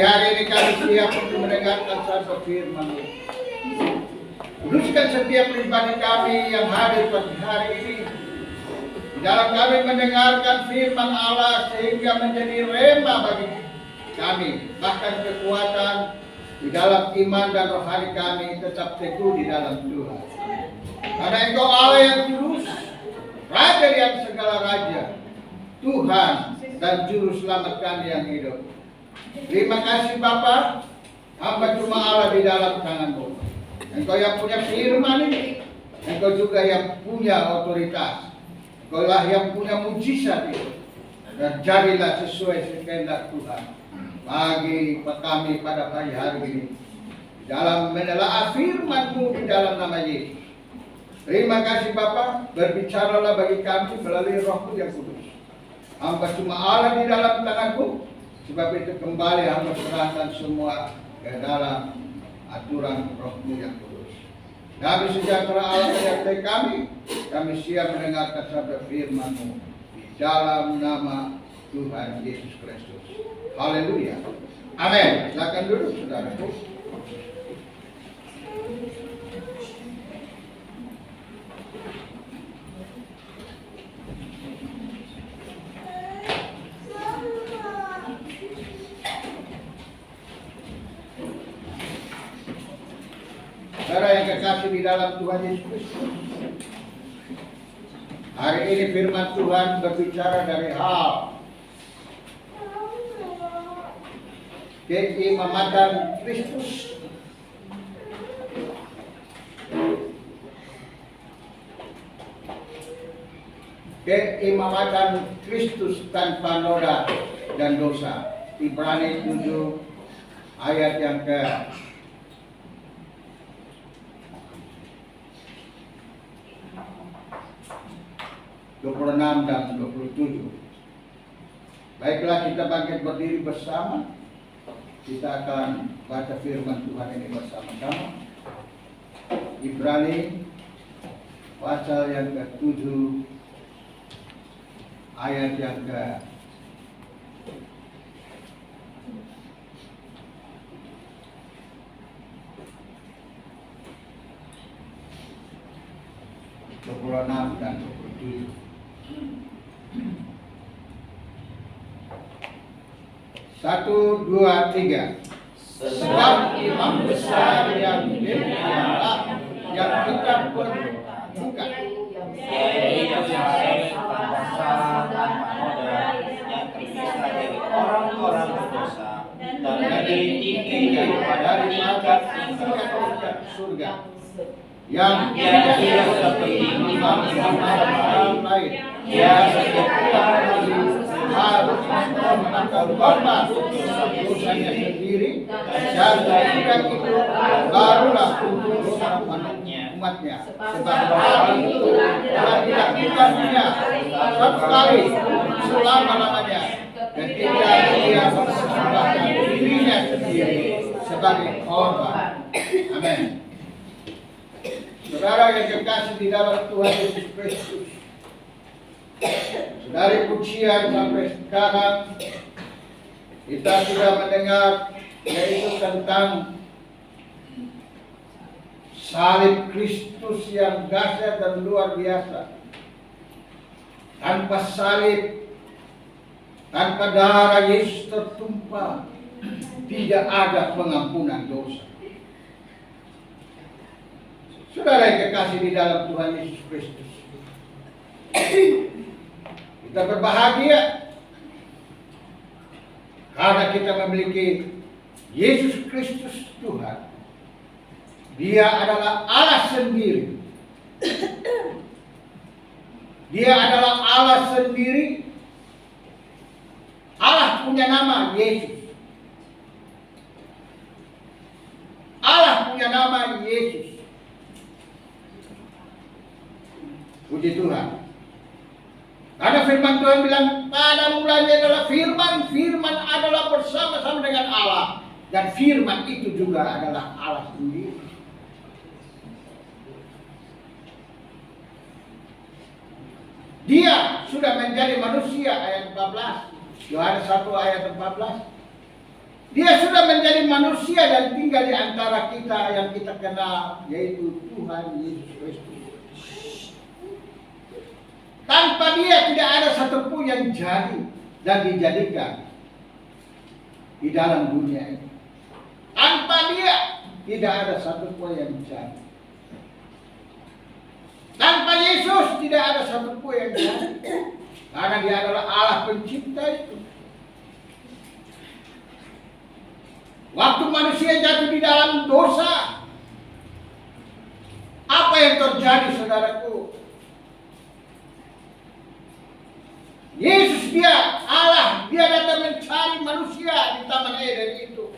Hari-hari ini kami siap untuk mendengarkan sabda firman. Kuduskan setiap pribadi kami yang hadir pada hari ini. Di dalam kami mendengarkan firman Allah sehingga menjadi rema bagi kami. Bahkan kekuatan di dalam iman dan rohani kami tetap teguh di dalam Tuhan. Karena Engkau Allah yang kudus, Raja yang segala raja, Tuhan dan Juru Selamat kami yang hidup. Terima kasih Bapa, hamba cuma Allah di dalam tangan-Mu. Engkau yang punya firman ini, Engkau juga yang punya otoritas. Engkau lah yang punya mujizat itu. Dan jadilah sesuai kehendak Tuhan bagi kami pada pagi hari ini. Dalam menelaah firman-Mu di dalam nama Yesus. Terima kasih Bapa, berbicaralah bagi kami melalui Roh-Mu yang kudus. Hamba cuma Allah di dalam tangan-Mu, sebab itu kembali hamba serahkan semua ke dalam aturan Roh-Mu yang kudus. Damai sejahtera Allah menyertai kami siap mendengarkan sabda firman-Mu di dalam nama Tuhan Yesus Kristus. Haleluya. Amin. Silakan duduk saudaraku. Saudara yang kekasih di dalam Tuhan Yesus Kristus. Hari ini firman Tuhan berbicara dari hal keimamatan Kristus. Keimamatan Kristus tanpa noda dan dosa. Ibrani 7 ayat yang ke 26 dan 27. Baiklah kita bangkit berdiri bersama. Kita akan baca firman Tuhan ini bersama-sama. Ibrani pasal yang ke-7 ayat yang ke 26 dan 27. Satu, dua, tiga. Sebab imam besar yang demikianlah yang kita perlukan. Orang-orang berdosa dan lebih tinggi daripada tingkat surga. Yang dia seperti imam-imam lain. Dia setiap harus menangkap korban dosanya sendiri dan tidak itu barulah untuk umatnya. Sebab hal itu telah dilakukannya satu kali selama-lamanya ketika dia mempersembahkan dirinya sendiri sebagai korban. Amin. Saudara yang kekasih di dalam Tuhan Yesus Kristus, dari pujian sampai sekarang kita sudah mendengar yaitu tentang salib Kristus yang dahsyat dan luar biasa. Tanpa salib, tanpa darah Yesus tertumpah, tidak ada pengampunan dosa. Saudara yang kekasih di dalam Tuhan Yesus Kristus, kita berbahagia karena kita memiliki Yesus Kristus Tuhan. Dia adalah Allah sendiri. Dia adalah Allah sendiri. Allah punya nama Yesus. Allah punya nama Yesus. Puji Tuhan. Karena firman Tuhan bilang pada mulanya adalah firman, firman adalah bersama-sama dengan Allah, dan firman itu juga adalah Allah sendiri. Dia sudah menjadi manusia, ayat 14. Yohanes 1 ayat 14. Dia sudah menjadi manusia dan tinggal di antara kita yang kita kenal, yaitu Tuhan Yesus Kristus. Tanpa dia tidak ada satupun yang jadi dan dijadikan di dalam dunia ini. Tanpa dia tidak ada satupun yang jadi. Tanpa Yesus tidak ada satupun yang jadi. Karena dia adalah Allah pencipta itu. Waktu manusia jatuh di dalam dosa, apa yang terjadi, saudaraku? Yesus, dia Allah, dia datang mencari manusia di Taman Eden itu.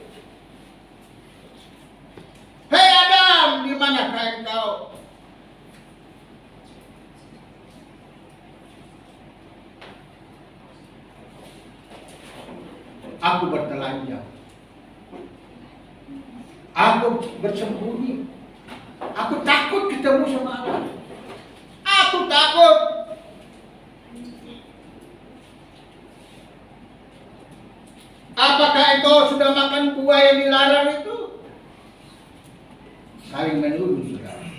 Hei Adam, di manakah engkau? Aku bertelanjang. Aku bersembunyi. Aku takut ketemu sama Allah. Aku takut. Apakah engkau sudah makan buah yang dilarang itu? Saling menuduh, saudara.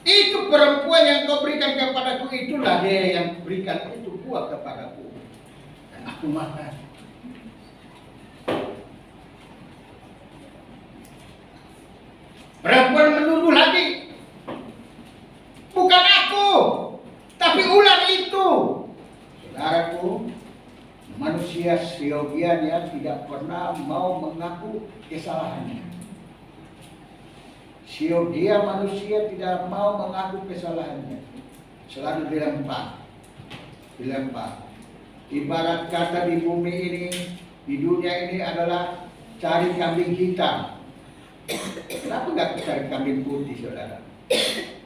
Itu perempuan yang kau berikan kepadaku, itulah dia yang berikan itu buah kepadaku. Dan aku makan. Perempuan menuduh lagi. Bukan aku, tapi ular itu. Saudaraku, manusia siogianya tidak pernah mau mengaku kesalahannya. Siogia manusia tidak mau mengaku kesalahannya. Selalu dilempar. Ibarat kata di bumi ini, di dunia ini adalah cari kambing hitam. Kenapa nggak cari kambing putih, saudara?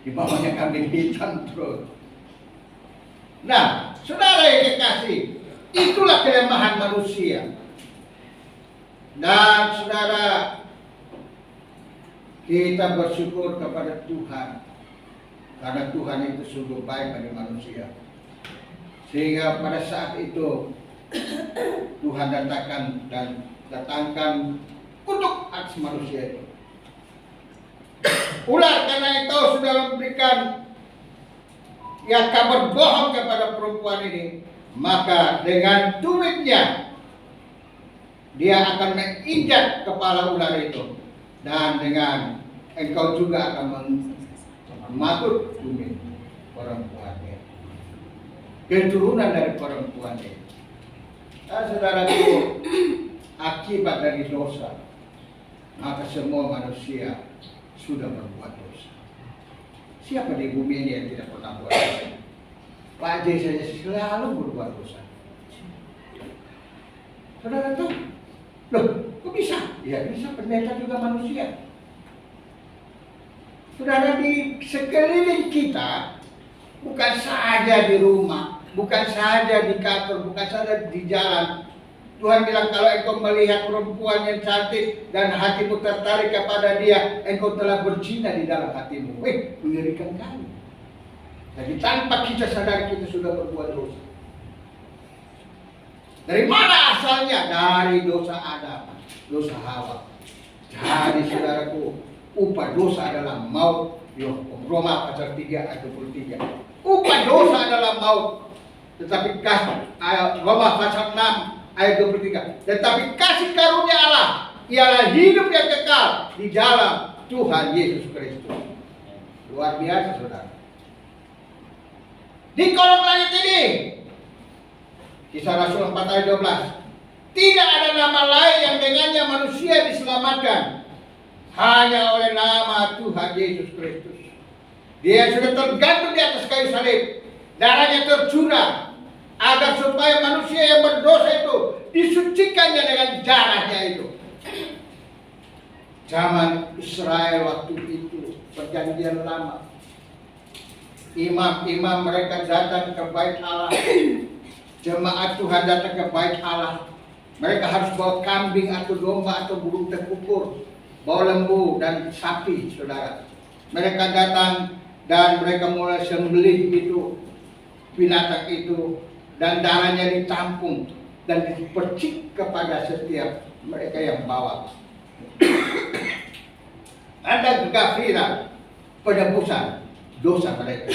Di bawahnya kambing hitam terus. Nah, saudara yang kekasih, itulah kelemahan manusia. Dan saudara, kita bersyukur kepada Tuhan, karena Tuhan itu sungguh baik bagi manusia. Sehingga pada saat itu Tuhan datangkan untuk atas manusia itu. Ular, karena engkau sudah memberikan kabar bohong kepada perempuan ini, maka dengan tumitnya dia akan menginjak kepala ular itu, dan dengan engkau juga akan mematuk tumit perempuan ini, keturunan dari perempuan ini. Dan saudaraku, akibat dari dosa, maka semua manusia sudah berbuat dosa. Siapa di bumi ini yang tidak pernah buat dosa? Pak J saja selalu berbuat dosa. Saudara tahu? Loh, kok bisa? Ya bisa, pendeta juga manusia. Saudara, di sekeliling kita, bukan saja di rumah, bukan saja di kantor, bukan saja di jalan. Tuhan bilang, kalau engkau melihat perempuan yang cantik dan hatimu tertarik kepada dia, engkau telah berzina di dalam hatimu. Mengerikan kali. Jadi tanpa kita sadar, kita sudah berbuat dosa. Dari mana asalnya? Dari dosa Adam, dosa Hawa. Jadi saudaraku, upah dosa adalah maut. Roma pasal 3 ayat 23. Upah dosa adalah maut. Tetapi Roma pasal 6 ayat 23. Tetapi kasih karunia Allah ialah hidup yang kekal di dalam Tuhan Yesus Kristus. Luar biasa, saudara. Di kolom langit ini, Kisah Rasul 4 ayat 12, tidak ada nama lain yang dengannya manusia diselamatkan, hanya oleh nama Tuhan Yesus Kristus. Dia sudah tergantung di atas kayu salib, darahnya tercurah, agar supaya manusia yang berdosa itu disucikannya dengan darahnya itu. Zaman Israel waktu itu, perjanjian lama, imam-imam mereka datang ke bait Allah, jemaat Tuhan datang ke bait Allah. Mereka harus bawa kambing atau domba atau burung terkukur, bawa lembu dan sapi, saudara. Mereka datang dan mereka mulai sembelih itu binatang itu, dan darahnya ditampung dan dipercik kepada setiap mereka yang bawa. Ada kekafiran, penebusan dosa mereka.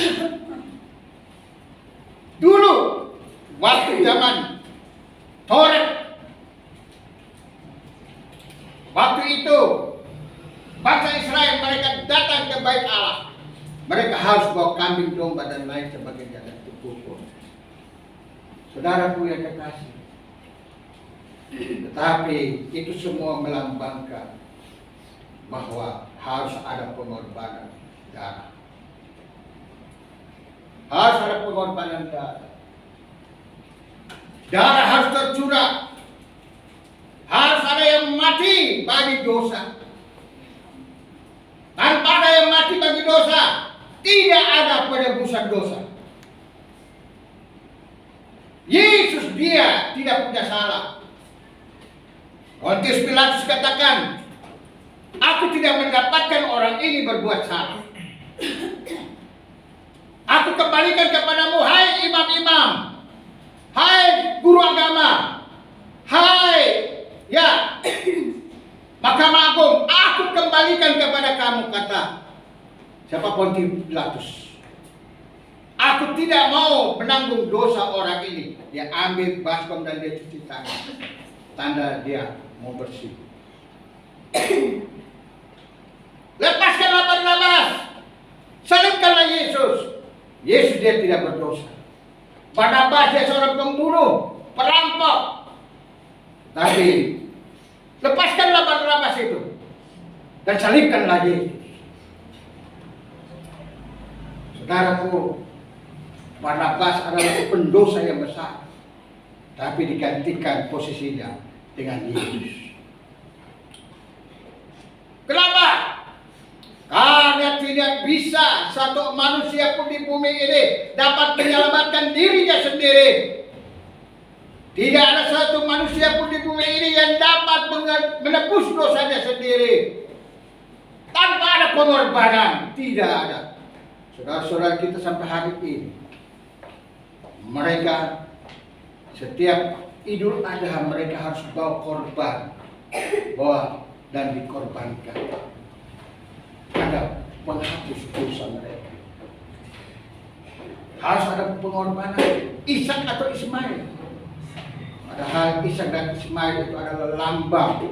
Dulu waktu zaman Taurat, waktu itu bangsa Israel mereka datang ke bait Allah. Mereka harus bawa kambing, domba dan lain sebagainya dan dipukul. Saudaraku yang kekasih, tetapi itu semua melambangkan bahwa harus ada pengorbanan darah. Harus ada pengorbanan darah. Darah harus tercurah. Harus ada yang mati bagi dosa. Tanpa ada yang mati bagi dosa, tidak ada penebusan dosa. Yesus dia tidak punya salah. Pontius Pilatus katakan, aku tidak mendapatkan orang ini berbuat salah. Aku kembalikan kepadamu, hai imam-imam, hai guru agama, hai Mahkamah Agung, aku kembalikan kepada kamu, kata siapa? Pontius Pilatus. Aku tidak mau menanggung dosa orang ini. Dia ambil baskom dan dia cuci tangan. Tanda dia mau bersih. Lepaskanlah Barnabas. Salibkanlah Yesus. Yesus dia tidak berdosa. Barnabas dia seorang pembunuh, perampok. Tapi lepaskanlah Barnabas itu dan salibkanlah Yesus. Saudaraku, Barnabas adalah pendosa yang besar, tapi digantikan posisinya dengan Yesus. Kenapa? Karena tidak bisa satu manusia pun di bumi ini dapat menyelamatkan dirinya sendiri. Tidak ada satu manusia pun di bumi ini yang dapat menebus dosanya sendiri. Tanpa ada pengorbanan, tidak ada. Saudara-saudara kita sampai hari ini, mereka setiap Idul Adha mereka harus bawa korban, dan dikorbankan. Ada penghapus dosa mereka. Harus ada pengorbanan. Ishak atau Ismail. Padahal Ishak dan Ismail itu adalah lambang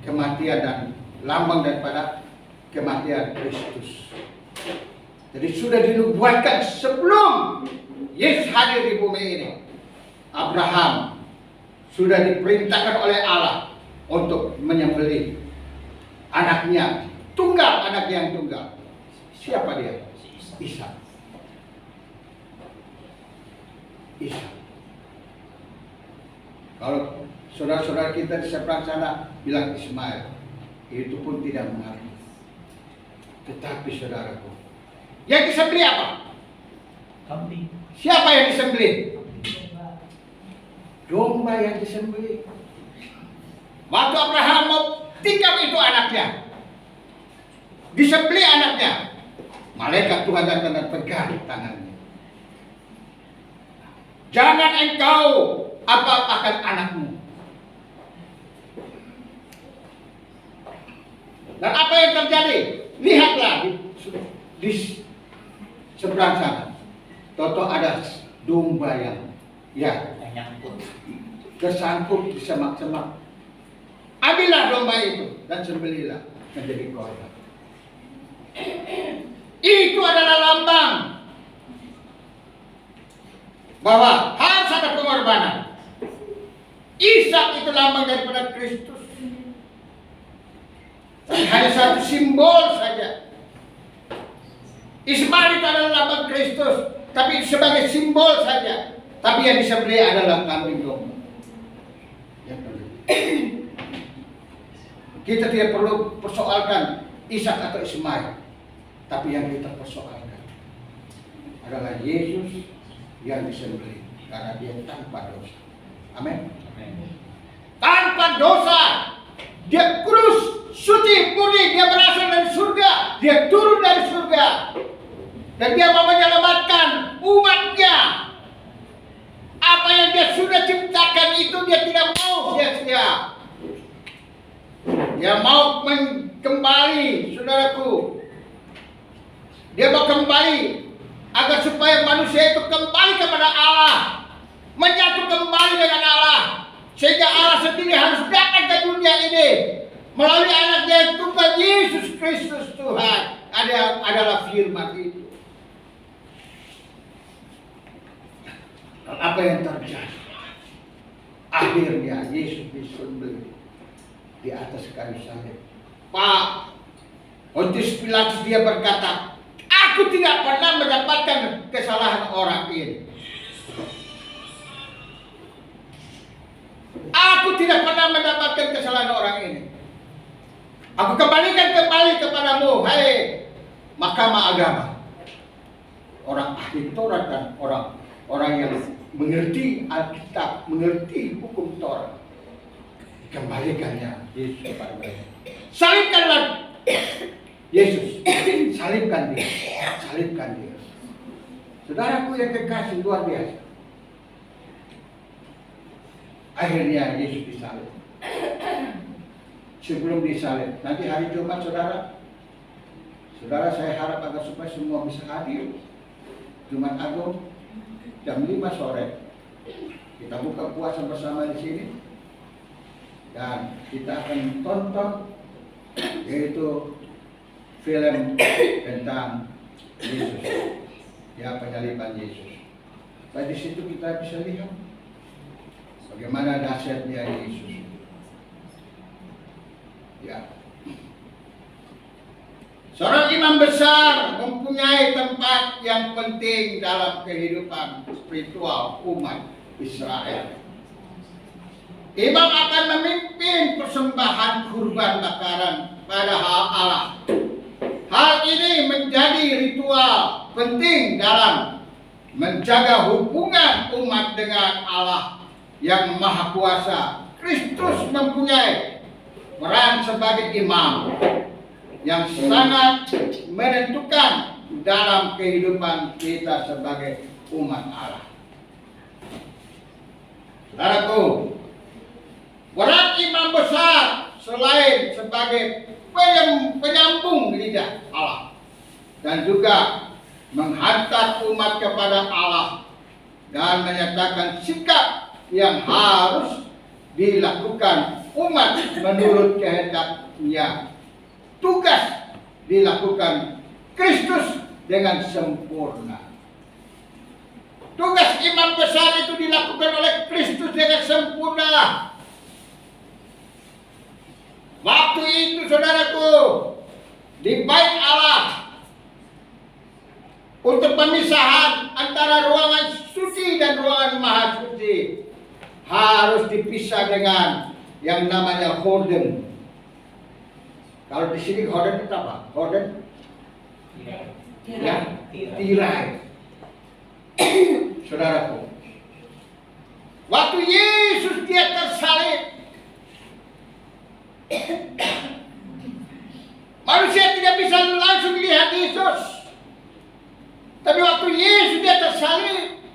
kematian dan lambang daripada kematian Kristus. Jadi sudah dinubuatkan sebelum Yesus hadir di bumi ini. Abraham sudah diperintahkan oleh Allah untuk menyembelih anaknya, tunggal, anak yang tunggal. Siapa dia? Ishak. Ishak. Kalau saudara-saudara kita di seberang sana bilang Ismail, itu pun tidak mengerti. Tetapi saudaraku, yang disembelih apa? Kambing. Siapa yang disembelih? Domba yang disembelih. Waktu Abraham mau tikam itu anaknya, disembelih anaknya, malaikat Tuhan datang dan pegang tangannya. Jangan engkau apa-apakan anakmu. Dan apa yang terjadi? Lihatlah di seberang sana. Toto ada domba yang Nyangkut. tersangkut di semak-semak. Ambillah domba itu dan sembelihlah menjadi korban. Itu adalah lambang bahwa harus ada pengorbanan. Ishak itu lambang daripada Kristus. Hanya satu simbol saja. Ismail itu adalah lambang Kristus, tapi sebagai simbol saja. Tapi yang disembelih adalah kambing domba. Kita tidak perlu persoalkan Ishak atau Ismail, tapi yang kita persoalkan adalah Yesus yang disembelih karena dia tanpa dosa. Amin. Tanpa dosa, dia kudus, suci, murni, dia berasal dari surga, dia turun dari surga, dan dia mau menyelamatkan umatnya. Apa yang dia sudah ciptakan Dia mau kembali, saudaraku. Dia mau kembali agar supaya manusia itu kembali kepada Allah, menyatu kembali dengan Allah, sehingga Allah sendiri harus datang ke dunia ini melalui anaknya yang tunggal Yesus Kristus Tuhan. Adalah firman itu. Apa yang terjadi? Akhirnya Yesus disembelih di atas kayu salib. Pak, Pontius Pilatus dia berkata, aku tidak pernah mendapatkan kesalahan orang ini. Aku tidak pernah mendapatkan kesalahan orang ini. Aku kembalikan kembali kepadamu, hai Mahkamah Agama, orang ahli Taurat dan orang yang mengerti Alkitab, mengerti hukum Taurat. Kembalikannya Yesus kepada mereka. Salibkanlah Yesus, salibkan dia, salibkan dia. Saudaraku yang kekasih, luar biasa. Akhirnya Yesus disalib. Sebelum disalib, nanti hari Jumat saudara saya harap agar supaya semua bisa hadir Jumat Agung jam 5 sore. Kita buka puasa bersama di sini dan kita akan tonton yaitu film tentang Yesus, ya, penyaliban Yesus. Nah, di situ kita bisa lihat bagaimana dahsyatnya Yesus. Ya. Seorang imam besar mempunyai tempat yang penting dalam kehidupan spiritual umat Israel. Imam akan memimpin persembahan kurban bakaran pada Allah. Hal ini menjadi ritual penting dalam menjaga hubungan umat dengan Allah yang Maha Kuasa. Kristus mempunyai peran sebagai imam yang sangat menentukan dalam kehidupan kita sebagai umat Allah. Saudaraku, peran imam besar selain sebagai penyambung lidah Allah dan juga menghantar umat kepada Allah dan menyatakan sikap yang harus dilakukan umat menurut kehendaknya. Tugas dilakukan Kristus dengan sempurna. Tugas imam besar itu dilakukan oleh Kristus dengan sempurna. Waktu itu saudaraku, di bait Allah, untuk pemisahan antara ruangan suci dan ruangan maha suci harus dipisah dengan yang namanya horden. Kalau di sini horden itu apa? Horden? Ya, tirai. Saudaraku, waktu Yesus dia tersalib, manusia tidak bisa langsung lihat Yesus. Tapi waktu Yesus dia tersalib,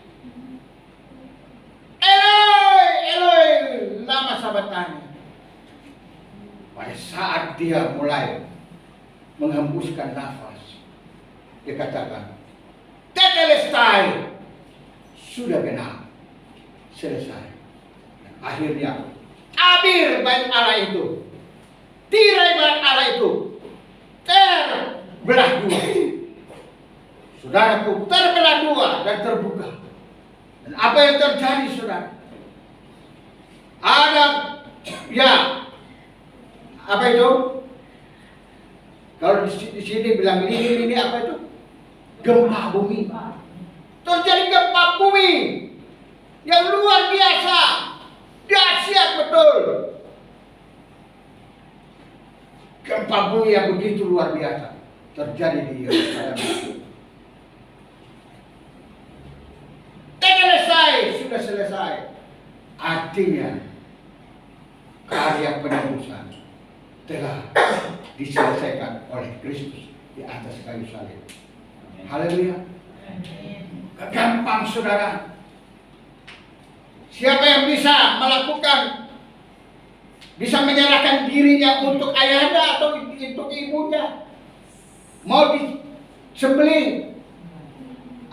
Eloi, Eloi, lama sabachthani. Pada saat dia mulai menghembuskan nafas, dia katakan, tetelestai, sudah benar, selesai. Akhirnya, abir bait Allah itu, tirai bait Allah itu, terbelah dua. Saudaraku, terbelah dua dan terbuka. Dan apa yang terjadi, saudara? Ada, ya, apa itu? Kalau di sini bilang ini apa itu? Gempa bumi. Terjadi gempa bumi yang luar biasa, dahsyat betul. Gempa bumi yang begitu luar biasa terjadi di Yerusalem. Selesai, sudah selesai. Artinya karya penebusan telah diselesaikan oleh Kristus di atas kayu salib. Haleluya. Gampang saudara. Siapa yang bisa melakukan bisa menyerahkan dirinya untuk ayahnya atau untuk ibunya. Mau disembelih.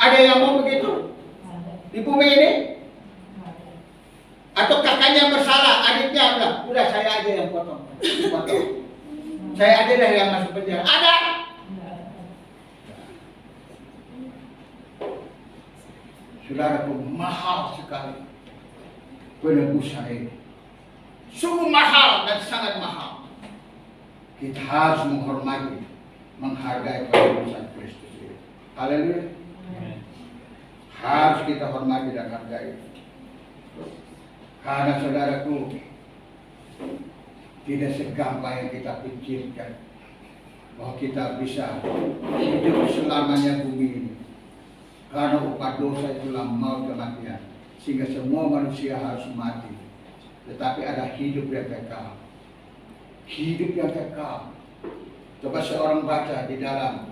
Ada yang mau begitu di bumi ini? Atau kakaknya bersalah, adiknya bilang, udah saya aja yang potong. Saya aja dah yang masuk penjara. Ada. Saudaraku, mahal sekali penebusan ini. Sungguh mahal dan sangat mahal. Kita harus menghormati, menghargai penebusan Kristus ini. Haleluya. Harus kita hormati dan hargai. Karena saudaraku, tidak segampang yang kita pikirkan bahwa kita bisa hidup selamanya bumi ini. Karena upah dosa itulah maut kematian, sehingga semua manusia harus mati. Tetapi ada hidup yang kekal. Hidup yang kekal. Coba seorang baca di dalam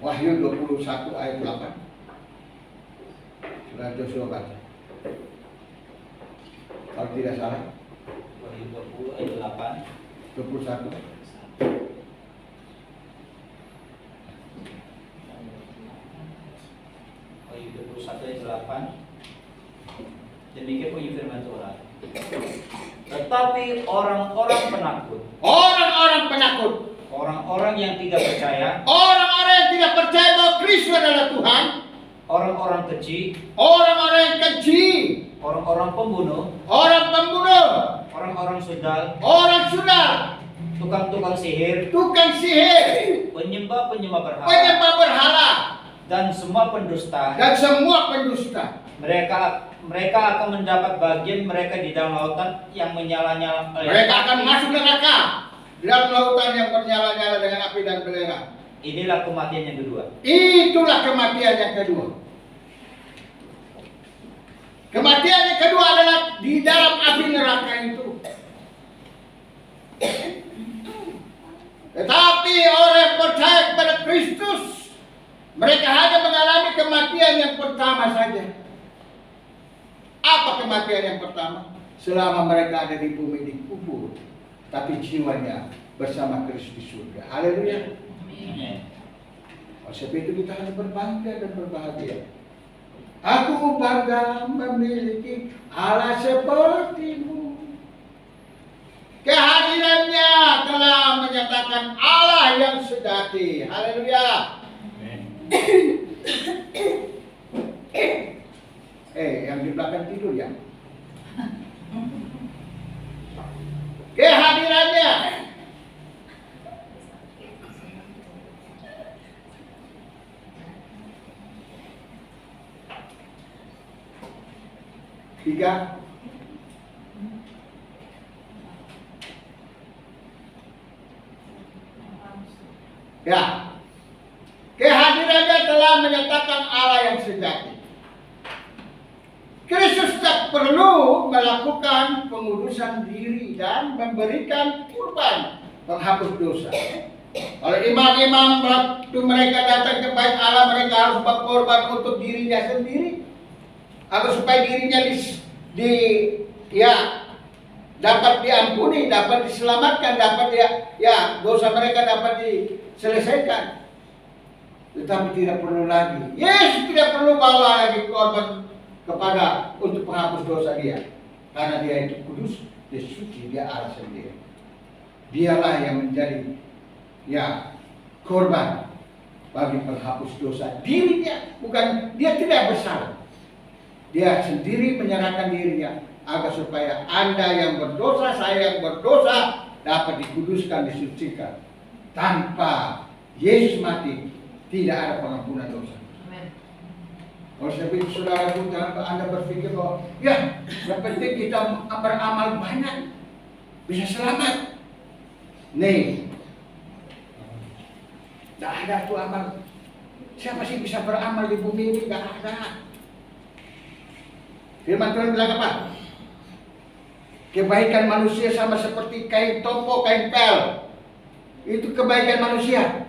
Wahyu 21 ayat 8. Sudah Joshua baca. Kalau tidak salah. Wahyu 20 ayat 8. 21. Wahyu 21 ayat 8. Demikian bunyi firman Tuhan. Tetapi orang-orang penakut, orang-orang yang tidak percaya, orang-orang yang tidak percaya bahwa Kristus adalah Tuhan, orang-orang keji, orang-orang yang keji, orang-orang pembunuh, orang-orang sundal, orang sundal, tukang-tukang sihir, tukang sihir, penyembah berhala, berhala, dan semua pendusta. Mereka akan mendapat bagian mereka di dalam lautan yang menyala-nyala. Mereka akan masuk neraka di dalam lautan yang bernyala-nyala dengan api dan belerang. Inilah kematian yang kedua. Itulah kematian yang kedua. Kematian yang kedua adalah di dalam api neraka itu. Tetapi orang yang percaya kepada Kristus, mereka hanya mengalami kematian yang pertama saja. Apa kematian yang pertama? Selama mereka ada di bumi dikubur, tapi jiwanya bersama Kristus di surga. Haleluya. Oleh sebab itu kita harus berbangga dan berbahagia. Aku bangga memiliki Allah sepertimu. Kehadirannya telah menyatakan Allah yang sejati. Haleluya. Yang di belakang tidur ya. Kehadirannya tiga. Ya. Kehadirannya telah menyatakan Allah yang sejati. Kristus tak perlu melakukan pengudusan diri dan memberikan kurban penghapus dosa. Kalau imam-imam waktu mereka datang ke bait Allah, mereka harus berkorban untuk dirinya sendiri, agar supaya dirinya dapat diampuni, dapat diselamatkan, dapat dosa mereka dapat diselesaikan. Tetapi tidak perlu lagi. Yesus tidak perlu bawa lagi korban kepada untuk penghapus dosa dia, karena dia itu kudus, dia suci, dia Allah sendiri. Dialah yang menjadi korban bagi penghapus dosa dirinya, bukan dia tidak bersalah. Dia sendiri menyerahkan dirinya agar supaya Anda yang berdosa, saya yang berdosa dapat dikuduskan, disucikan. Tanpa Yesus mati tidak ada pengampunan dosa. Oleh sebab itu saudaraku, jangan Anda berpikir bahwa yang penting kita beramal banyak bisa selamat. Nih, tidak ada tuh amal. Siapa sih bisa beramal di bumi ini? Tidak ada. Firman Tuhan bilang apa? Kebaikan manusia sama seperti kain topo, kain pel. Itu kebaikan manusia.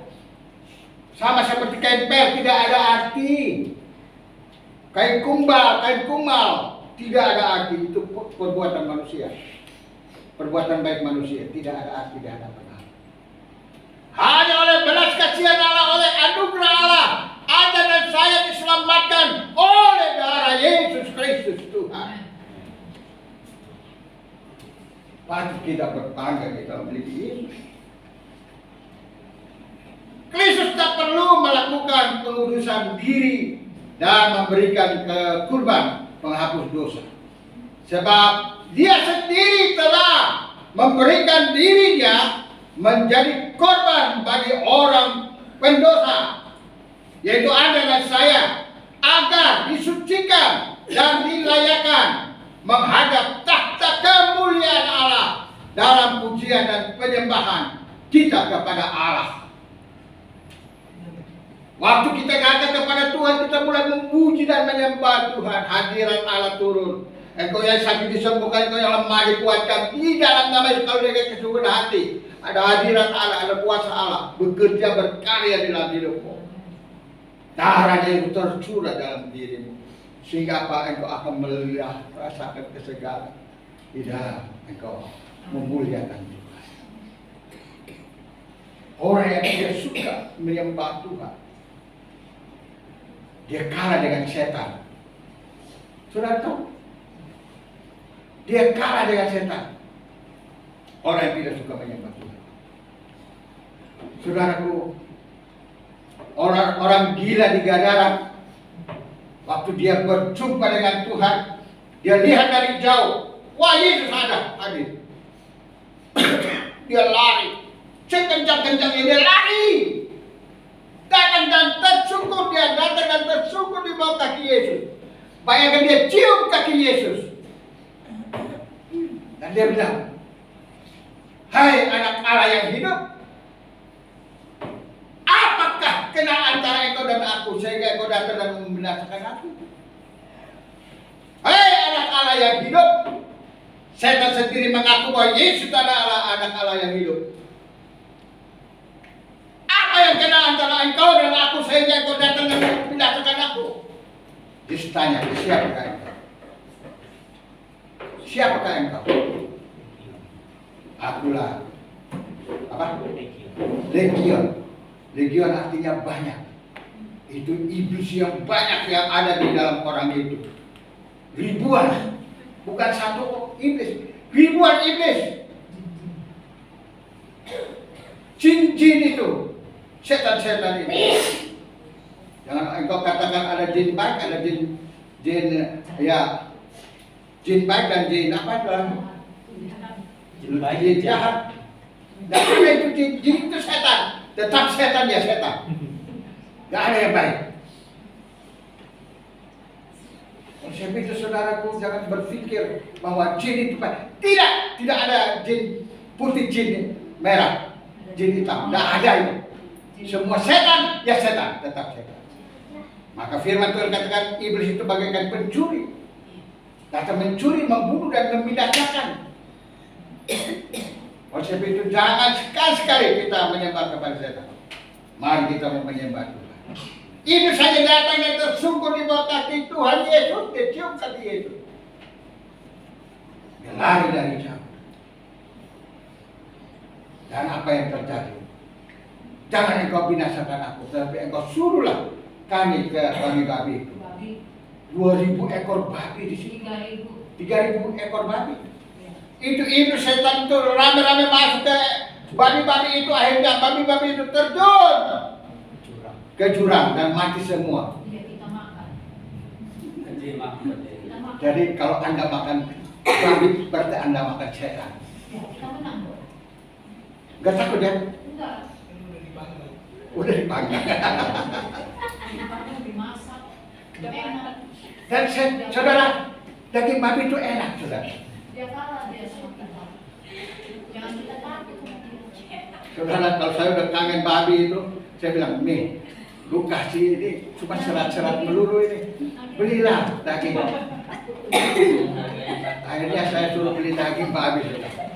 Sama seperti kain pel, tidak ada arti. kain kumal, tidak ada arti. Itu perbuatan manusia. Perbuatan baik manusia, tidak ada arti di hadapan Allah. Hanya oleh belas kasihan Allah, oleh anugerah Allah, Anda dan saya diselamatkan oleh darah Yesus Kristus Tuhan. Patut kita berbangga kita memiliki Yesus. Kristus tak perlu melakukan pengudusan diri dan memberikan kurban penghapus dosa. Sebab dia sendiri telah memberikan dirinya menjadi korban bagi orang pendosa, yaitu Anda dan saya, agar disucikan dan dilayakkan menghadap takhta kemuliaan Allah dalam pujian dan penyembahan kita kepada Allah. Waktu kita datang kepada Tuhan, kita mulai memuji dan menyembah Tuhan. Hadirat Allah turun. Engkau yang sakit disembuhkan, engkau yang lemah dikuatkan. Di dalam nama Yesus kau dengan kesungguhan hati. Ada hadirat Allah, ada kuasa Allah bekerja berkarya di dalam hidupmu. Darahnya itu tercurah dalam dirimu, sehingga apa? Engkau akan melihat, rasakan kesegaran di dalam engkau memuliakan Tuhan. Orang yang tidak suka menyembah Tuhan, dia kalah dengan setan. Saudara tahu? Dia kalah dengan setan. Orang yang tidak suka menyembah Tuhan. Saudaraku, orang gila di Gadara, waktu dia berjumpa dengan Tuhan, dia lihat dari jauh, wah Yesus ada, hadir. Dia lari, sekencang-kencangnya dia lari. Datang dan tersungkur, dia datang dan tersungkur di bawah kaki Yesus. Bayangkan dia cium kaki Yesus. Dan dia bilang, hai anak Allah yang hidup, apakah kena antara engkau dan aku sehingga engkau datang dan membinasakan aku? Hai anak Allah yang hidup, setan sendiri mengaku bahwa Yesus adalah anak Allah yang hidup. Apa yang kena antara engkau dan aku sehingga engkau datang dan membinasakan aku? Yesus tanya, siapakah engkau? Siapakah engkau? Akulah apa? Legion. Legion artinya banyak. Itu iblis yang banyak yang ada di dalam orang itu. Ribuan, bukan satu iblis, ribuan iblis. Jin-jin itu, setan-setan itu. Jangan engkau katakan ada jin baik, ada jin baik dan jin apa dalam jin jahat. Dan ada itu jin itu setan, tetap setan ya setan. Gak ada yang baik. Saya minta saudaraku jangan berpikir bahwa jin itu baik. Tidak ada jin putih, jin merah, jin hitam. Tidak ada itu. Semua setan ya setan, tetap setan. Maka firman Tuhan katakan iblis itu bagaikan pencuri. Datang mencuri, membunuh dan membinasakan. Oleh sebab itu jangan sekali-sekali kita menyembah kepada setan. Mari kita menyembah Tuhan. Itu saja datang dan tersungkur di bawah kaki Tuhan Yesus, dia cium kaki Yesus. Dia lari dari jauh. Dan apa yang terjadi? Jangan engkau binasakan aku, tetapi engkau suruhlah kami ke babi-babi itu. 2.000 ekor babi di sini. 3.000 ekor babi. Itu setan itu rame-rame masuk ke babi-babi itu, akhirnya babi-babi itu terjun ke jurang dan mati semua. Jadi kalau Anda makan babi berarti Anda makan setan. Gak takut ya? Udah dipanggang. Dan saudara, daging babi itu enak, saudara. Saudara, kalau saya udah kangen babi itu, saya bilang, nih, lu kasih ini cuma serat-serat melulu ini, belilah daging. Akhirnya saya suruh beli daging babi, saudara.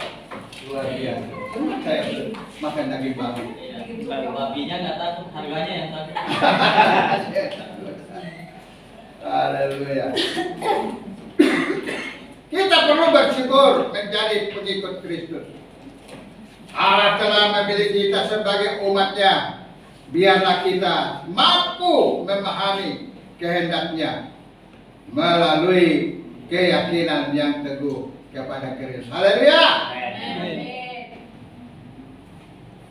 Luar biasa. Saya makan daging babi. Kalau babinya nggak takut, harganya yang takut. Haleluya. Kita perlu bersyukur menjadi pengikut Kristus. Allah telah memilih kita sebagai umatnya. Biarlah kita mampu memahami kehendaknya melalui keyakinan yang teguh kepada Kristus. Haleluya.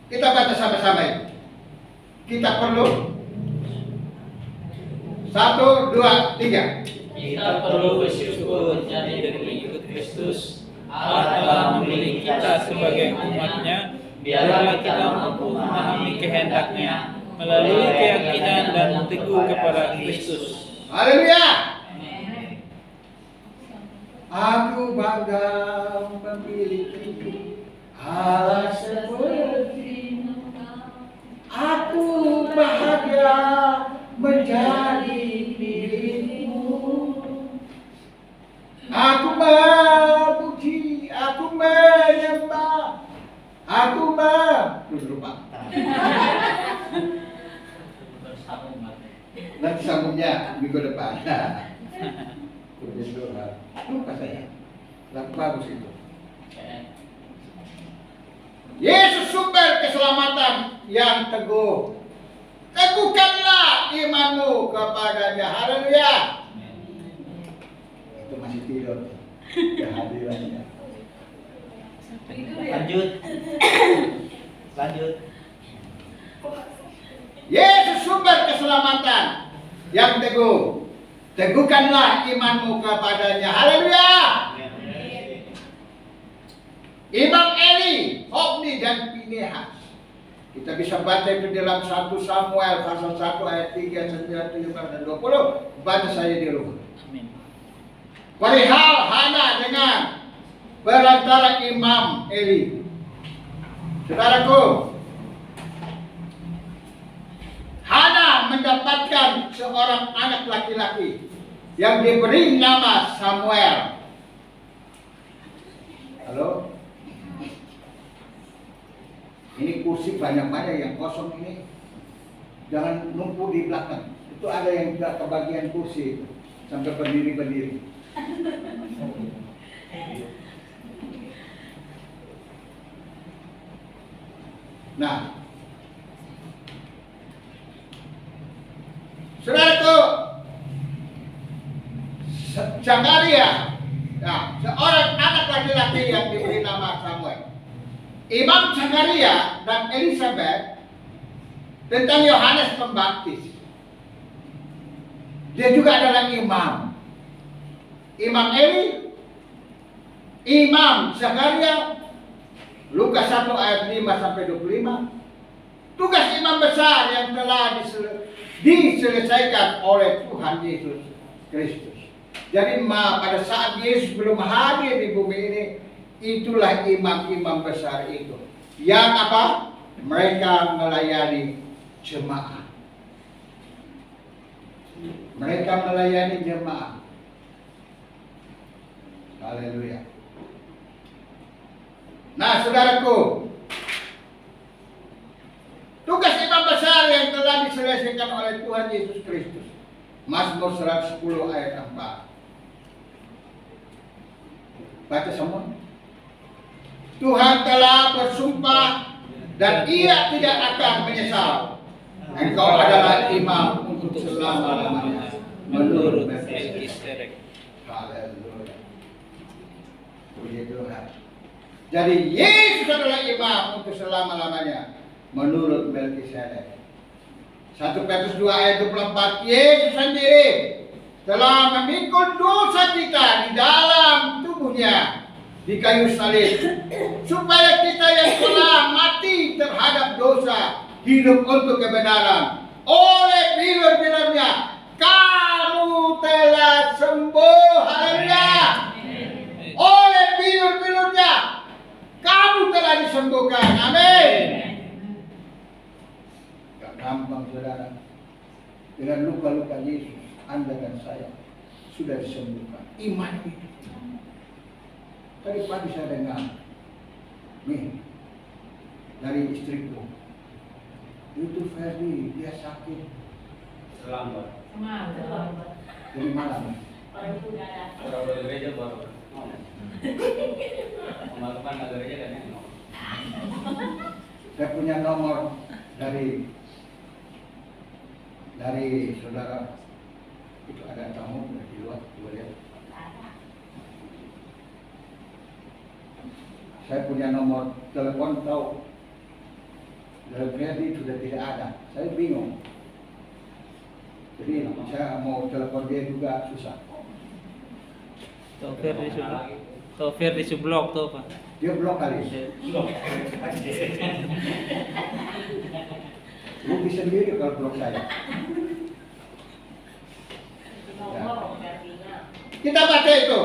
Kita baca sama-sama itu. Kita perlu 1, 2, 3. Kita perlu bersyukur jadi pengikut Kristus. Allah telah memilih kita sebagai umatnya. Biarlah kita mampu memahami kehendaknya melalui keyakinan dan teguh kepada Kristus. Haleluya. Aku bangga memiliki Allah seperti-Mu. Aku bahagia menjadi milik-Mu. Aku memuji, aku menyembah, aku lupa. Nanti sambungnya minggu depan. Lupa saya. Bagus itu. Yesus sumber keselamatan yang teguh. Teguhkanlah imanmu kepadanya. Haleluya. Itu masih tidur. Kehadirannya. Lanjut. Yesus sumber keselamatan yang teguh. Teguhkanlah imanmu kepadanya. Haleluya. Imam Eli, Hofni dan Pinehas. Kita bisa baca itu dalam 1 Samuel pasal 1 ayat 3, 9, 17 dan 20. Baca saya di rumah. Amin. Perihal Hana dengan perantara Imam Eli. Saudaraku, Hana mendapatkan seorang anak laki-laki yang diberi nama Samuel. Halo? Ini kursi banyak-banyak yang kosong ini. Jangan numpuk di belakang. Itu ada yang tidak kebagian kursi itu. Sampai berdiri-berdiri. Nah, saudaraku, Zakaria, nah, seorang anak laki-laki yang diberi nama Samuel. Imam Zakaria dan Elizabeth tentang Yohanes Pembaptis. Dia juga adalah imam. Imam Eli, Imam Zakaria, Lukas 1 ayat 5 sampai 25. Tugas imam besar yang telah diselesaikan oleh Tuhan Yesus Kristus. Jadi pada saat Yesus belum hadir di bumi ini, itulah imam-imam besar itu. Yang apa? Mereka melayani jemaat. Mereka melayani jemaat. Haleluya. Nah, saudaraku, tugas imam besar yang telah diselesaikan oleh Tuhan Yesus Kristus. Mazmur 110 ayat 4. Baca semua. Tuhan telah bersumpah dan Ia tidak akan menyesal. Engkau adalah imam untuk selama-lamanya menurut Melkisedek. Haleluya. Puji Tuhan. Jadi Yesus adalah imam untuk selama-lamanya menurut Melkisedek. 1 Petrus 2 ayat 24. Yesus sendiri telah memikul dosa kita di dalam tubuhnya di kayu salib, supaya kita yang telah mati terhadap dosa hidup untuk kebenaran. Oleh bilur-bilurnya kamu telah sembuh. Haleluya. Oleh bilur-bilurnya kamu telah disembuhkan. Amin. Gak gampang, saudara. Dengan luka-luka Yesus, Anda dan saya sudah disembuhkan. Iman itu. Tadi pagi saya dengar, nih, dari istriku, itu Ferdi, dia sakit. Selamat. Dari mana? Kalau dari gereja baru. Kemalukan nggak gereja dan yang Saya punya nomor dari saudara. Itu ada tamu di luar, boleh lihat. Saya punya nomor telepon, tahu dari Ferdi sudah tidak ada. Saya bingung. Jadi saya mau telepon dia juga susah. Taufir di sublok tuh Pak. Dia blok kali. Lu bisa sendiri kalau blok saya. Ya. Kita baca itu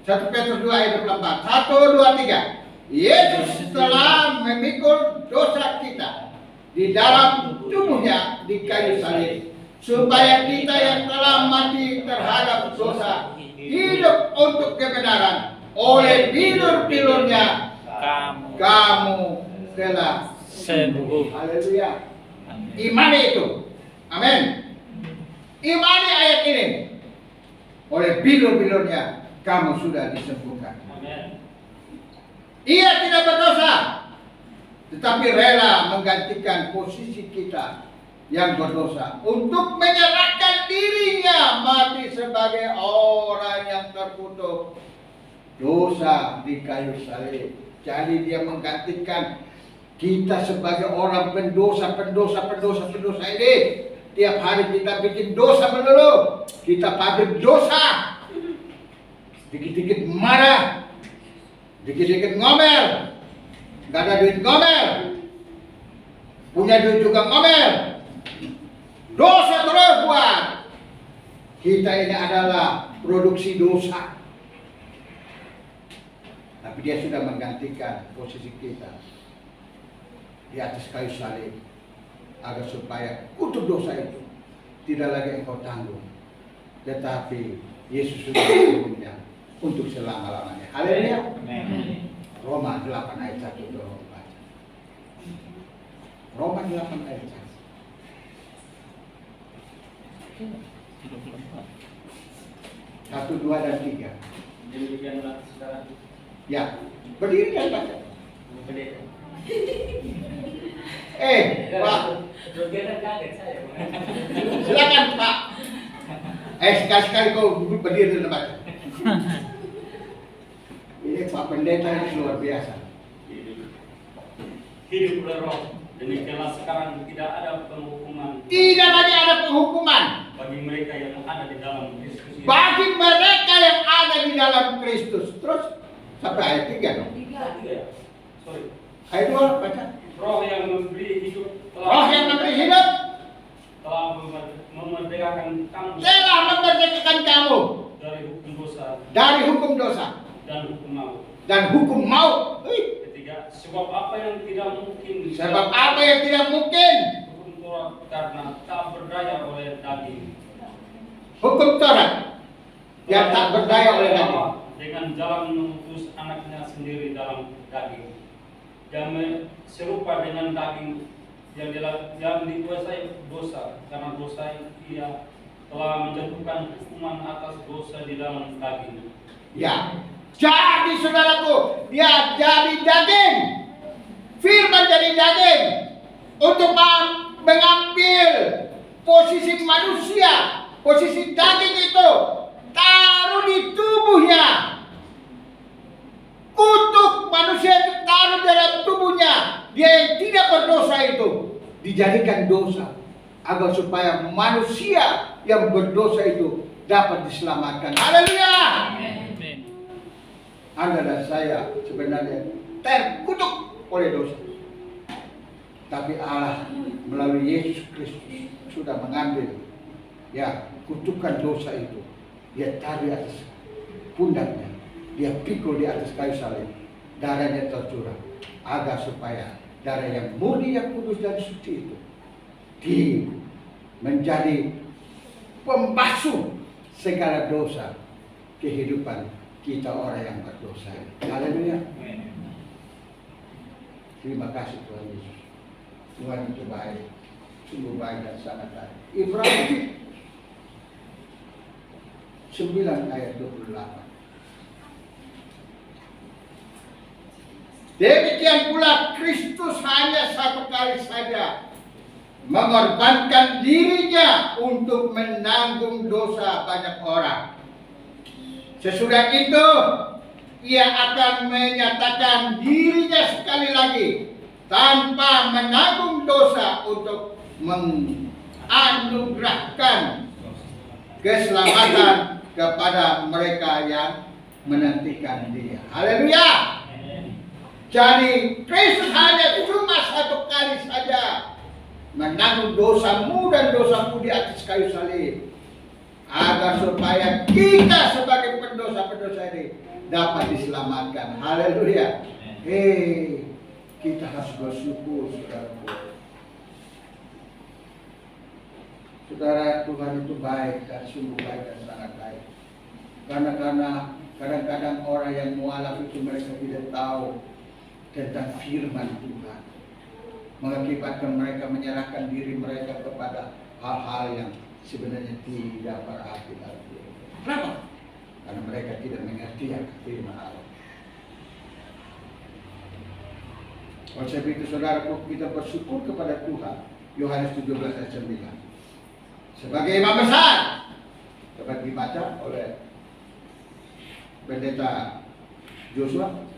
1 Petrus 2 ayat 24. 1, 2, 3. Yesus telah memikul dosa kita di dalam tubuhnya di kayu salib, supaya kita yang telah mati terhadap dosa hidup untuk kebenaran. Oleh bilur-bilurnya kamu telah sembuh. Haleluya. Imani itu. Amin. Imani ayat ini. Oleh bilur-bilurnya kamu sudah disembuhkan. Amin. Ia tidak berdosa, tetapi rela menggantikan posisi kita yang berdosa untuk menyerahkan dirinya mati sebagai orang yang terkutuk dosa di kayu salib. Jadi dia menggantikan kita sebagai orang pendosa ini. Tiap hari kita bikin dosa melulu. Kita pabrik dosa. Dikit-dikit marah, dikit-dikit ngomel, gak ada duit ngomel, punya duit juga ngomel, dosa terus buat. Kita ini adalah produksi dosa. Tapi dia sudah menggantikan posisi kita di atas kayu salib, agar supaya untuk dosa itu tidak lagi engkau tanggung, tetapi Yesus sudah menanggung untuk selama-lamanya. Haleluya. Roma 8 ayat 1 tolong baca. Roma 8 ayat 1. 1, 2 dan 3. Demikianlah sekarang. Ya, berdiri dan baca. Pendeta. Pak, Kaget saya. silakan Pak. Sekali-sekali kau berdiri dan baca. Ini Pak Pendeta ini luar biasa. Hiduplah roh. Demikianlah sekarang tidak ada penghukuman Tidak lagi ada penghukuman bagi mereka yang ada di dalam Kristus. bagi mereka yang ada di dalam Kristus. Terus sampai ayat 3 dong. Sorry. Ayat 2 baca. Roh yang memberi hidup Roh yang memberi hidup telah memerdekakan kamu telah memerdekakan kamu dari hukum dosa dari hukum dosa dan hukum maut. dan hukum maut. Ketiga, sebab apa yang tidak mungkin Sebab apa yang tidak mungkin hukum Taurat karena tak berdaya oleh daging. hukum Taurat yang tak berdaya oleh daging. Dengan jalan mengutus anaknya sendiri dalam daging, yang serupa dengan daging yang dikuasai dosa, karena dosa ia telah menjatuhkan hukuman atas dosa di dalam daging. Ya, jadi saudaraku, dia jadi daging. Firman jadi daging untuk mengambil posisi manusia, posisi daging itu, taruh di tubuhnya. Kutuk manusia itu taruh dalam tubuhnya. Dia yang tidak berdosa itu dijadikan dosa, agar supaya manusia yang berdosa itu dapat diselamatkan. Haleluya. Anda dan saya sebenarnya terkutuk oleh dosa, tapi Allah melalui Yesus Kristus sudah mengambil kutukan dosa itu. Dia taruh di atas pundaknya, dia pikul di atas kayu salib, darahnya tercurah, agar supaya darah yang murni, yang kudus dan suci itu menjadi pembasuh segala dosa kehidupan kita orang yang berdosa. Haleluya. Terima kasih Tuhan Yesus. Tuhan itu baik, sungguh baik dan sangat baik. Ibrahim 9 ayat 28. Demikian pula Kristus hanya satu kali saja mengorbankan dirinya untuk menanggung dosa banyak orang. Sesudah itu ia akan menyatakan dirinya sekali lagi tanpa menanggung dosa untuk menganugerahkan keselamatan kepada mereka yang menantikan Dia. Haleluya. Jadi Kristus hanya cuma satu kali saja menanggung dosamu dan dosamu di atas kayu salib, agar supaya kita sebagai pendosa-pendosa ini dapat diselamatkan. Haleluya. Kita harus bersyukur, saudaraku. Saudara, Tuhan itu baik dan sungguh baik dan sangat baik. Karena kadang-kadang orang yang mualaf itu mereka tidak tahu tentang firman Tuhan, mengakibatkan mereka menyerahkan diri mereka kepada hal-hal yang sebenarnya tidak berarti. Kenapa? Karena mereka tidak mengerti akan firman Allah. Oleh sebab itu, saudaraku, kita bersyukur kepada Tuhan. Yohanes 17 ayat 9. Sebagai imam besar, dapat dibaca oleh pendeta Joshua.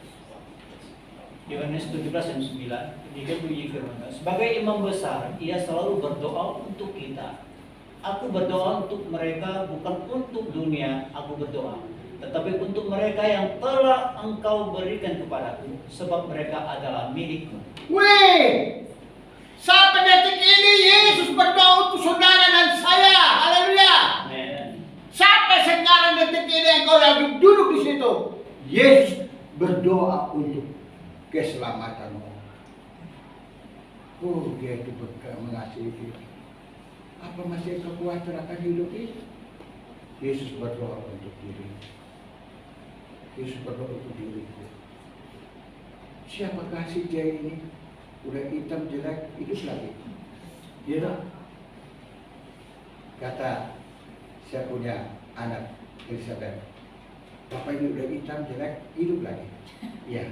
Yohanes 17 ayat 9, jika bunyi firman, sebagai imam besar, ia selalu berdoa untuk kita. Aku berdoa untuk mereka, bukan untuk dunia, aku berdoa, tetapi untuk mereka yang telah Engkau berikan kepadaku, sebab mereka adalah milikmu. Wih, sampai detik ini Yesus berdoa untuk saudara dan saya. Haleluya. Sampai sekarang detik ini engkau lagi duduk di situ, Yesus berdoa untuk keselamatanmu. Oh, Dia itu mengasihi kita. Apa masih kekuatan akan hidup ini? Yesus berdoa untuk diri. Yesus berdoa untuk diriku. Siapakah si dia ini? Udah hitam jelek, hidup lagi. Dia tak? Kata saya punya anak Elizabeth, Bapak ini udah hitam jelek, hidup lagi. Iya.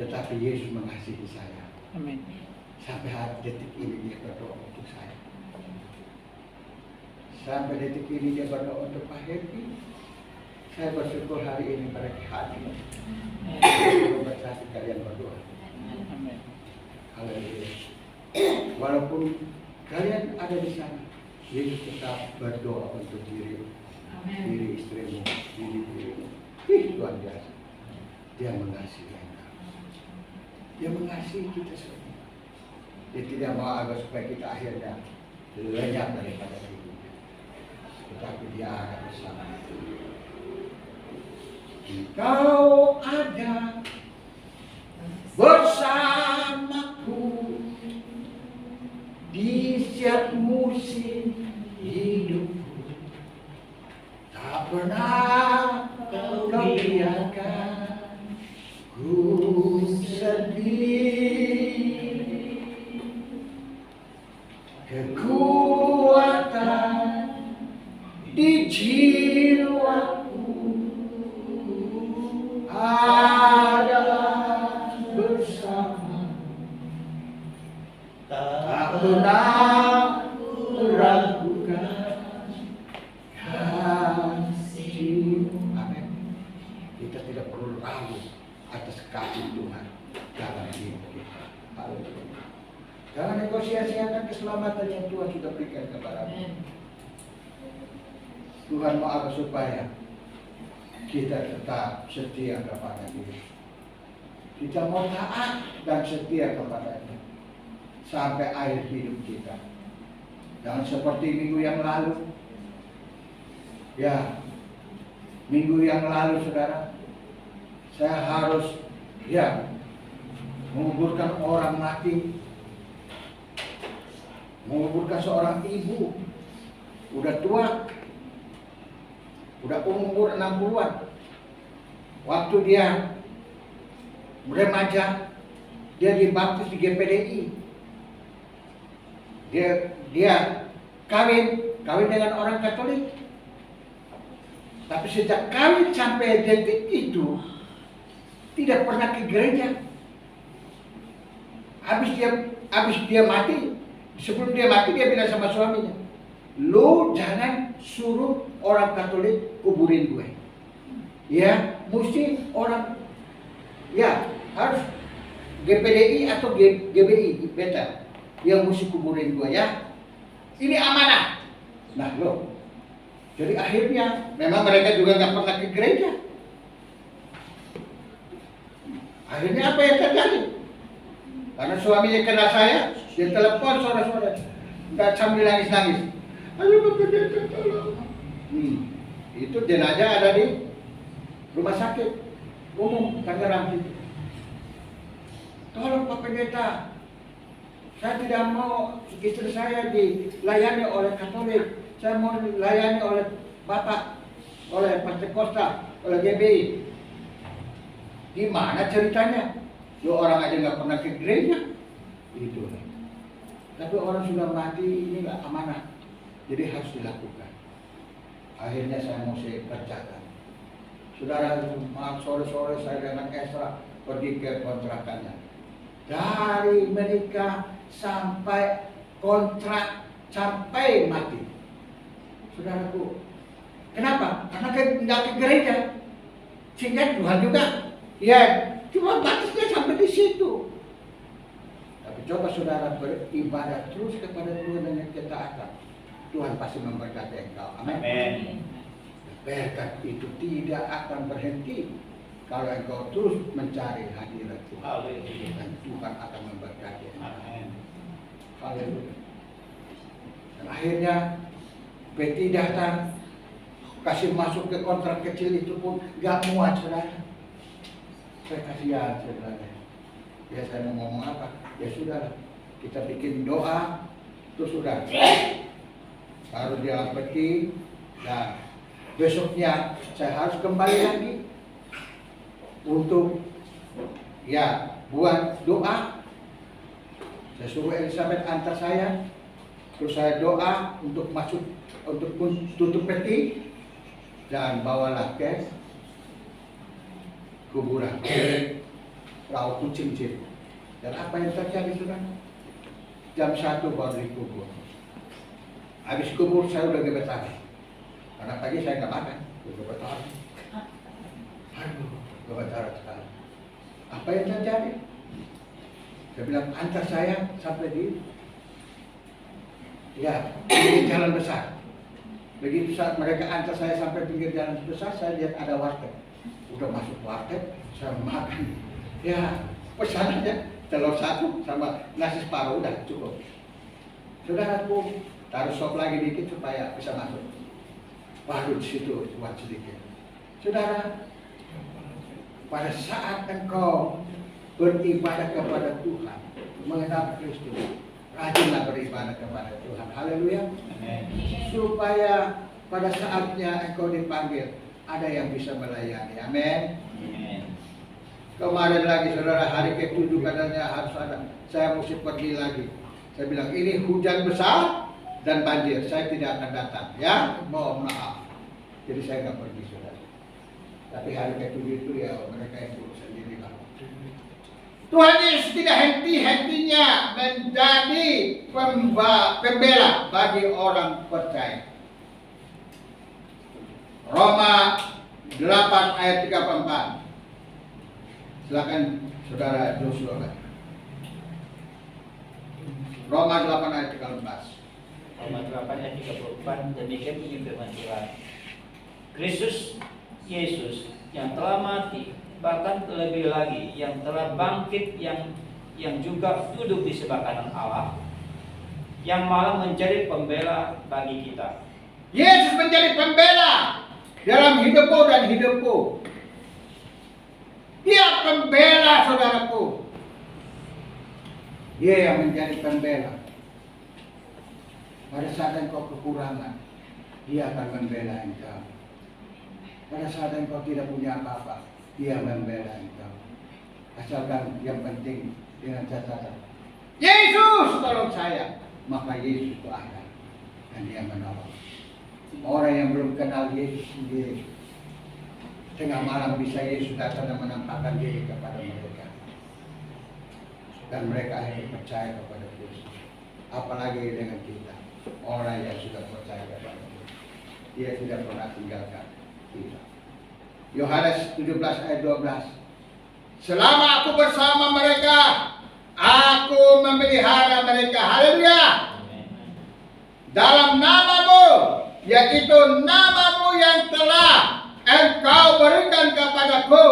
Tetapi Yesus mengasihi saya. Amin. Sampai hari detik ini Dia berdoa untuk saya. Sampai detik ini Dia berdoa untuk Pak Happy. Saya bersyukur hari ini mereka hadir. Berkati kalian berdoa. Amin. Haleluya. Walaupun kalian ada di sana, Yesus tetap berdoa untuk diri istrimu, dirimu. Luar biasa. Dia mengasihi engkau. Dia mengasihi kita semua. Dia tidak mau agar supaya kita akhirnya lenyap daripada hidup. Tetapi Dia akan bersama. Engkau ada bersamaku di setiap musim hidupku. Tak pernah Kau biarkan ku sedih. Kekuatan di jiwaku adalah bersama. Tak pernah meragukan kasih-Mu. Amin. Kita tidak perlu ragu atas kasih Tuhan dalam hidup kita. Haleluya. Jangan engkau sia-siakan keselamatan yang Tuhan sudah berikan kepadamu. Tuhan mau agar supaya kita tetap setia kepada Dia. Kita mau taat dan setia kepada-Nya sampai akhir hidup kita. Jangan seperti minggu yang lalu. Ya, minggu yang lalu, saudara, saya harus menguburkan orang mati, menguburkan seorang ibu, udah tua, udah umur 60-an. Waktu dia remaja, dia dibaptis di GPDI. Dia kawin dengan orang Katolik. Tapi sejak kami sampai detik itu tidak pernah ke gereja. Habis dia mati, sebelum dia mati dia bilang sama suaminya, "Lu jangan suruh orang Katolik kuburin gue. Ya, mesti orang, ya harus GPDI atau GBI beta yang mesti kuburin gue ya. Ini amanah." Nah loh, jadi akhirnya memang mereka juga nggak pernah ke gereja. Akhirnya apa yang terjadi? Karena suaminya kenal saya, dia telepon sore-sore, nggak sambil nangis-nangis. "Ayo Pak Pendeta tolong." Itu jenazah ada di rumah sakit umum Tangerang itu. "Tolong Pak Pendeta, saya tidak mau istri saya dilayani oleh Katolik. Saya mau dilayani oleh Bapak, oleh Pentakosta, oleh GBI." Gimana ceritanya? Lu orang aja nggak pernah ke gereja. Itu. Tapi orang sudah mati, ini nggak amanah. Jadi harus dilakukan. Akhirnya saya mesti kerjakan. Saudara, malam sore-sore saya dengan Esra pergi ke kontrakannya. Dari menikah sampai kontrak sampai mati. Saudaraku, kenapa? Karena nggak ke gereja. Sehingga Tuhan juga, ya cuma batasnya sampai di situ. Tapi coba saudara beribadah terus kepada Tuhan dengan ketaatan, Tuhan pasti memberkati engkau. Amin. Berkat itu tidak akan berhenti kalau engkau terus mencari hadirat Tuhan. Dan Tuhan akan memberkati engkau. Haleluya. Dan akhirnya Betty datang, kasih masuk ke kontrak kecil itu pun gak muat saudara. Saya kasihan saudara. Ya saya mau ngomong apa? Ya sudah, kita bikin doa, itu sudah. Baru dia pergi, dan besoknya saya harus kembali lagi untuk ya buat doa. Saya suruh Elizabeth antar saya, terus saya doa untuk masuk, untuk tutup peti dan bawalah ke kuburan Laut Kucing. Dan apa yang terjadi sudah? Jam 1 baru dikubur. Habis kubur saya udah gemetar. Karena pagi saya nggak makan, udah gemetar. Aduh, gemetar sekali. Apa yang terjadi? Saya bilang antar saya sampai di pinggir jalan besar. Begitu saat mereka antar saya sampai pinggir jalan besar, saya lihat ada warteg. Udah masuk warteg, saya makan. Ya, pesan aja telur 1 sama nasi separuh udah cukup. Saudaraku, taruh sop lagi dikit supaya bisa masuk. Baru di situ buat sedikit. Saudara, pada saat engkau beribadah kepada Tuhan, mengenal Kristus, rajinlah beribadah kepada Tuhan. Haleluya. Supaya pada saatnya engkau dipanggil, ada yang bisa melayani. Amin. Kemarin lagi saudara, hari ke-7 katanya harus ada. Saya mesti pergi lagi. Saya bilang ini hujan besar dan banjir, saya tidak akan datang. Ya, mohon maaf. Jadi saya nggak pergi saudara. Tapi hari ke-7 itu ya mereka yang urus sendiri lah. Tuhan Yesus tidak henti-hentinya menjadi pembela bagi orang percaya. Roma 8 ayat 34. Silakan saudara Joshua. Roma 8 ayat 13. Roma 8 ayat 34, demikian bunyi firman Tuhan. Kristus Yesus yang telah mati, bahkan lebih lagi yang telah bangkit, yang juga duduk di sebelah kanan Allah, yang malah menjadi pembela bagi kita. Yesus menjadi pembela dalam hidupmu dan hidupku. Dia pembela saudaraku. Dia yang menjadi pembela. Pada saat engkau kekurangan, dia akan membela engkau. Pada saat engkau tidak punya apa-apa, dia membela engkau. Asalkan yang penting dengan catatan, Yesus tolong saya, maka Yesus itu ada dan dia menolong. Orang yang belum kenal Yesus sendiri, tengah malam bisa Yesus datang dan menampakkan diri kepada mereka. Dan mereka akhirnya percaya kepada Kristus. Apalagi dengan kita, orang yang sudah percaya kepada Kristus. Dia tidak pernah tinggalkan kita. Yohanes 17 ayat 12. Selama aku bersama mereka, aku memelihara mereka. Haleluya. Dalam namamu, yaitu namamu yang telah engkau berikan kepadaku,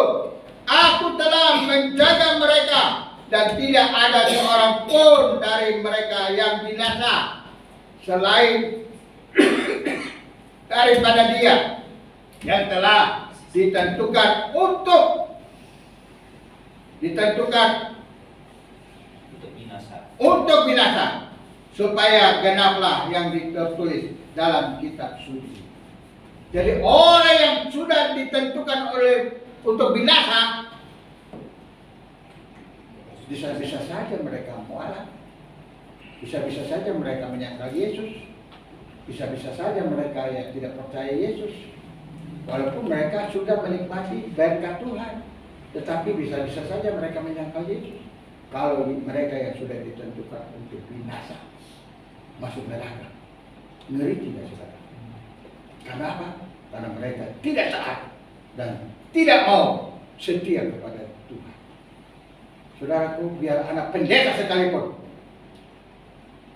aku telah menjaga mereka, dan tidak ada seorang pun dari mereka yang binasa selain daripada dia yang telah ditentukan untuk binasa, supaya genaplah yang tertulis dalam kitab suci. Jadi orang yang sudah ditentukan untuk binasa, bisa-bisa saja mereka mualaf, bisa-bisa saja mereka menyangkal Yesus, bisa-bisa saja mereka yang tidak percaya Yesus, walaupun mereka sudah menikmati berkat Tuhan, tetapi bisa-bisa saja mereka menyangkal Yesus. Kalau mereka yang sudah ditentukan untuk binasa, masuk neraka, ngeri tidak saudara? Kenapa? Karena mereka tidak taat dan tidak mau setia kepada Tuhan. Saudaraku, biar anak pendeta sekalipun,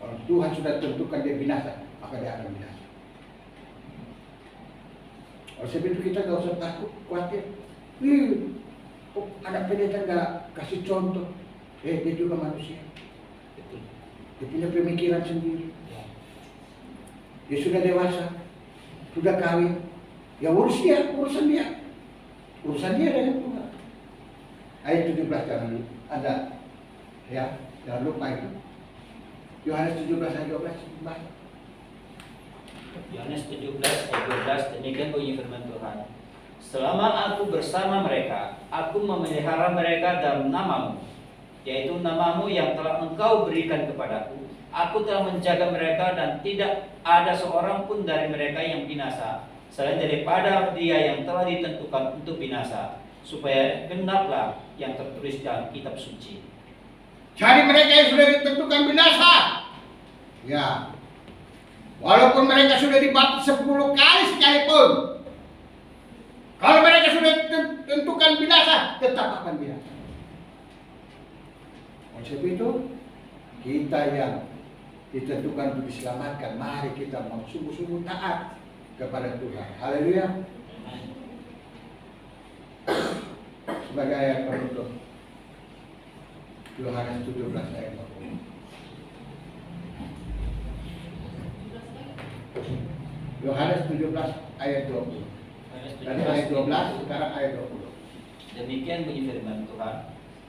kalau Tuhan sudah tentukan dia binasa, maka dia akan binasa. Oleh sebab itu kita gak usah takut, khawatir. Anak pendeta gak kasih contoh. Dia juga manusia. Dia punya pemikiran sendiri. Dia sudah dewasa, sudah kawin. Ya urusan dia dengan Tuhan. Ayat 17 jangan ada, ya, jangan lupa itu. Yohanes 17 ayat 12. Yohanes 17 ayat 12, demikian bunyi firman Tuhan. Selama aku bersama mereka, aku memelihara mereka dalam namamu, yaitu namamu yang telah engkau berikan kepadaku. Aku telah menjaga mereka, dan tidak ada seorang pun dari mereka yang binasa selain daripada dia yang telah ditentukan untuk binasa, supaya genaplah yang tertulis dalam kitab suci. Jadi mereka yang sudah ditentukan binasa, ya, walaupun mereka sudah dibaptis 10 kali sekalipun, kalau mereka sudah ditentukan binasa, tetap akan binasa. Oleh sebab itu, kita yang ditentukan untuk diselamatkan, mari kita mau sungguh-sungguh taat kepada Tuhan. Haleluya. Sebagai ayat penutup, Yohanes 17 ayat 20. Yohanes 17 ayat 20. Dan ayat 12, sekarang ayat 20. Demikian bunyi firman Tuhan.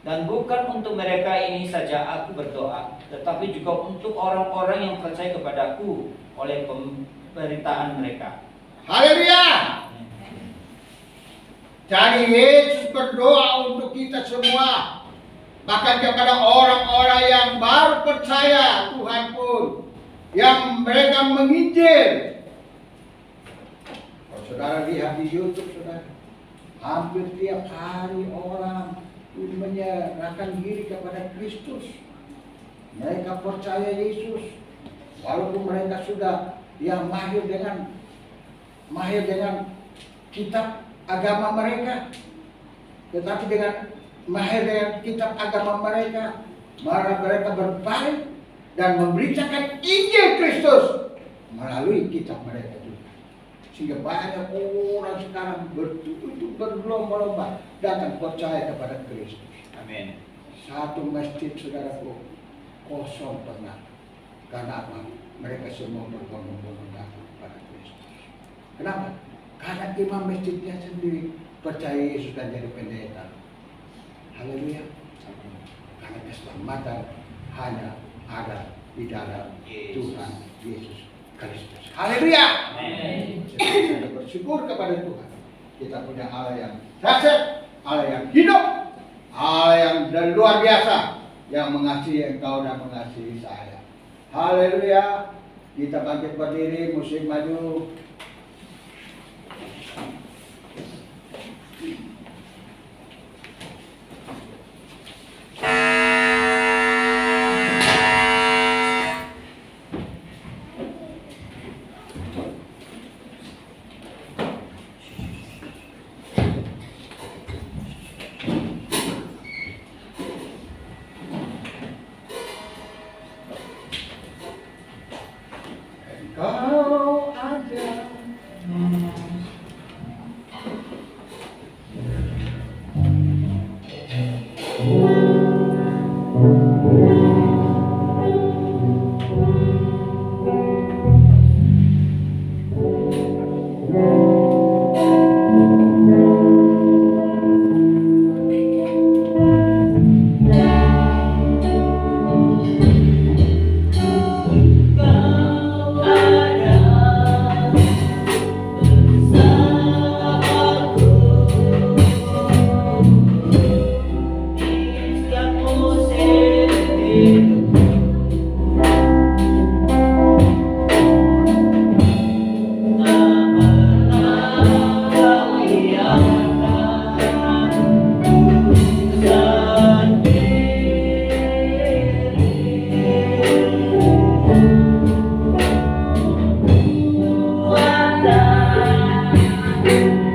Dan bukan untuk mereka ini saja aku berdoa, tetapi juga untuk orang-orang yang percaya kepadaku oleh pemberitaan mereka. Haleluya. Jadi Yesus berdoa untuk kita semua, bahkan kepada orang-orang yang baru percaya Tuhan pun, yang mereka menginjil. Kalau saudara lihat di YouTube, saudara, hampir tiap hari orang menyerahkan diri kepada Kristus. Mereka percaya Yesus, walaupun mereka sudah yang mahir dengan kitab agama mereka, tetapi dengan mahir dengan kitab agama mereka, mereka berbalik dan memberitakan Injil Kristus melalui kitab mereka juga. Sehingga banyak orang sekarang berlomba-lomba datang percaya kepada Kristus. Amin. Satu masjid, saudaraku, kosong pernah. Karena apa? Mereka semua berbondong-bondong datang kepada Kristus. Kenapa? Karena imam masjidnya sendiri percaya Yesus dan jadi pendeta. Haleluya. Karena keselamatan hanya ada di dalam Tuhan Yesus Kristus. Haleluya. Amin. Kita bersyukur kepada Tuhan. Kita punya Allah yang dahsyat, Allah yang hidup, Allah yang luar biasa, yang mengasihi engkau dan mengasihi saya. Haleluya. Kita bangkit berdiri, musik maju. Engkau